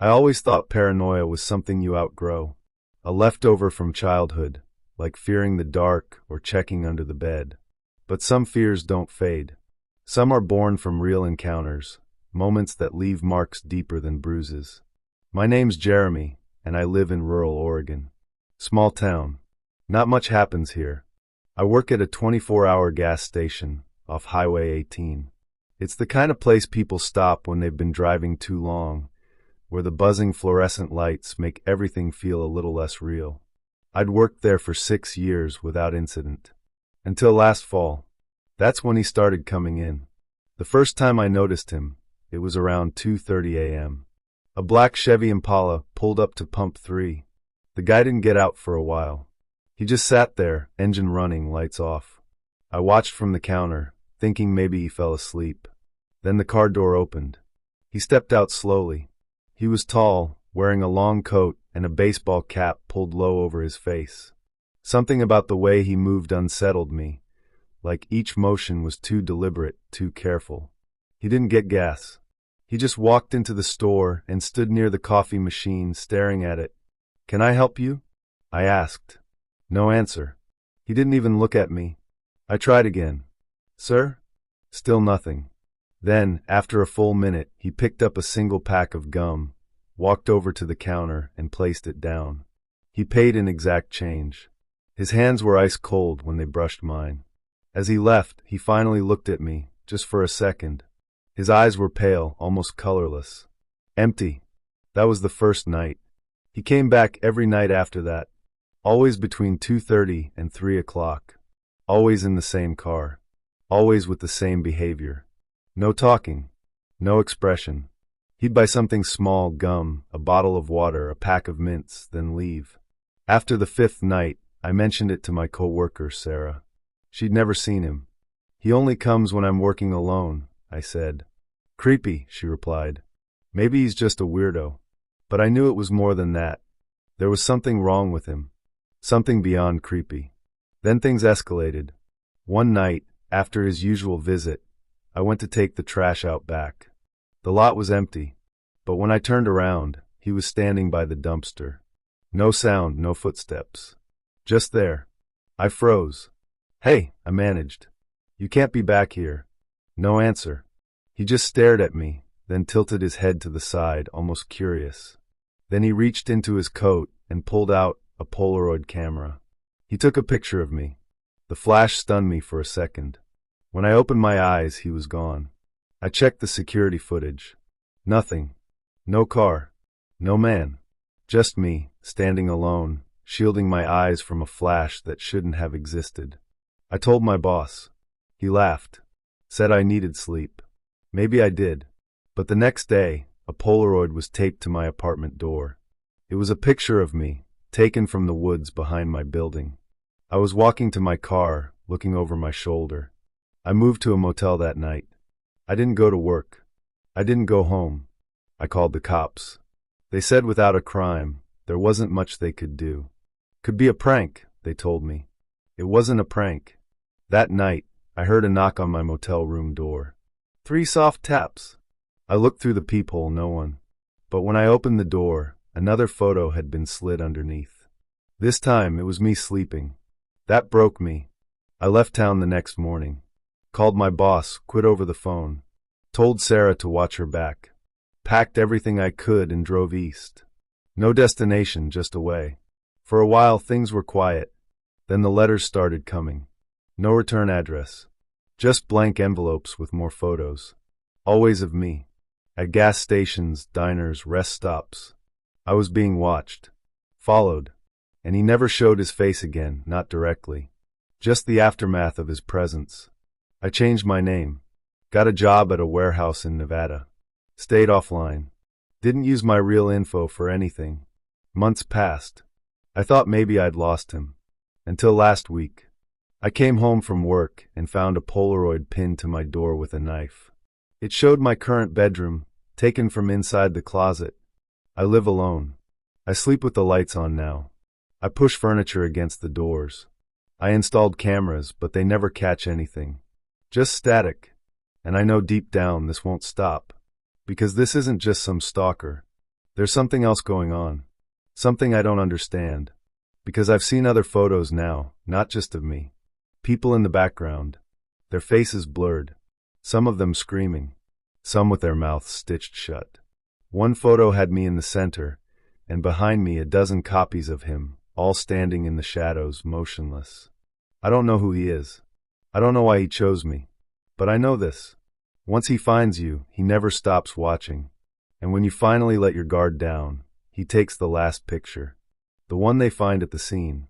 I always thought paranoia was something you outgrow, a leftover from childhood, like fearing the dark or checking under the bed. But some fears don't fade. Some are born from real encounters, moments that leave marks deeper than bruises. My name's Jeremy, and I live in rural Oregon. Small town. Not much happens here. I work at a 24-hour gas station off Highway 18. It's the kind of place people stop when they've been driving too long, where the buzzing fluorescent lights make everything feel a little less real. I'd worked there for 6 years without incident. Until last fall. That's when he started coming in. The first time I noticed him, it was around 2:30 a.m. A black Chevy Impala pulled up to pump 3. The guy didn't get out for a while. He just sat there, engine running, lights off. I watched from the counter, thinking maybe he fell asleep. Then the car door opened. He stepped out slowly. He was tall, wearing a long coat and a baseball cap pulled low over his face. Something about the way he moved unsettled me, like each motion was too deliberate, too careful. He didn't get gas. He just walked into the store and stood near the coffee machine staring at it. "Can I help you?" I asked. No answer. He didn't even look at me. I tried again. "Sir?" Still nothing. Then, after a full minute, he picked up a single pack of gum, walked over to the counter, and placed it down. He paid in exact change. His hands were ice cold when they brushed mine. As he left, he finally looked at me, just for a second. His eyes were pale, almost colorless. Empty. That was the first night. He came back every night after that. Always between 2:30 and 3 o'clock. Always in the same car. Always with the same behavior. No talking. No expression. He'd buy something small, gum, a bottle of water, a pack of mints, then leave. After the 5th night, I mentioned it to my co-worker, Sarah. She'd never seen him. "He only comes when I'm working alone," I said. "Creepy," she replied. "Maybe he's just a weirdo." But I knew it was more than that. There was something wrong with him. Something beyond creepy. Then things escalated. One night, after his usual visit, I went to take the trash out back. The lot was empty, but when I turned around, he was standing by the dumpster. No sound, no footsteps. Just there. I froze. "Hey," I managed. "You can't be back here." No answer. He just stared at me, then tilted his head to the side, almost curious. Then he reached into his coat and pulled out a Polaroid camera. He took a picture of me. The flash stunned me for a second. When I opened my eyes, he was gone. I checked the security footage. Nothing. No car. No man. Just me, standing alone, shielding my eyes from a flash that shouldn't have existed. I told my boss. He laughed. Said I needed sleep. Maybe I did. But the next day, a Polaroid was taped to my apartment door. It was a picture of me, taken from the woods behind my building. I was walking to my car, looking over my shoulder. I moved to a motel that night. I didn't go to work. I didn't go home. I called the cops. They said without a crime, there wasn't much they could do. Could be a prank, they told me. It wasn't a prank. That night, I heard a knock on my motel room door. 3 soft taps. I looked through the peephole, no one. But when I opened the door, another photo had been slid underneath. This time, it was me sleeping. That broke me. I left town the next morning. Called my boss, quit over the phone. Told Sarah to watch her back. Packed everything I could and drove east. No destination, just away. For a while, things were quiet. Then the letters started coming. No return address. Just blank envelopes with more photos. Always of me. At gas stations, diners, rest stops. I was being watched. Followed. And he never showed his face again, not directly. Just the aftermath of his presence. I changed my name. Got a job at a warehouse in Nevada. Stayed offline. Didn't use my real info for anything. Months passed. I thought maybe I'd lost him. Until last week. I came home from work and found a Polaroid pinned to my door with a knife. It showed my current bedroom, taken from inside the closet. I live alone. I sleep with the lights on now. I push furniture against the doors. I installed cameras, but they never catch anything. Just static. And I know deep down this won't stop. Because this isn't just some stalker. There's something else going on. Something I don't understand. Because I've seen other photos now, not just of me. People in the background. Their faces blurred. Some of them screaming. Some with their mouths stitched shut. One photo had me in the center, and behind me a dozen copies of him, all standing in the shadows, motionless. I don't know who he is. I don't know why he chose me. But I know this. Once he finds you, he never stops watching. And when you finally let your guard down, he takes the last picture. The one they find at the scene.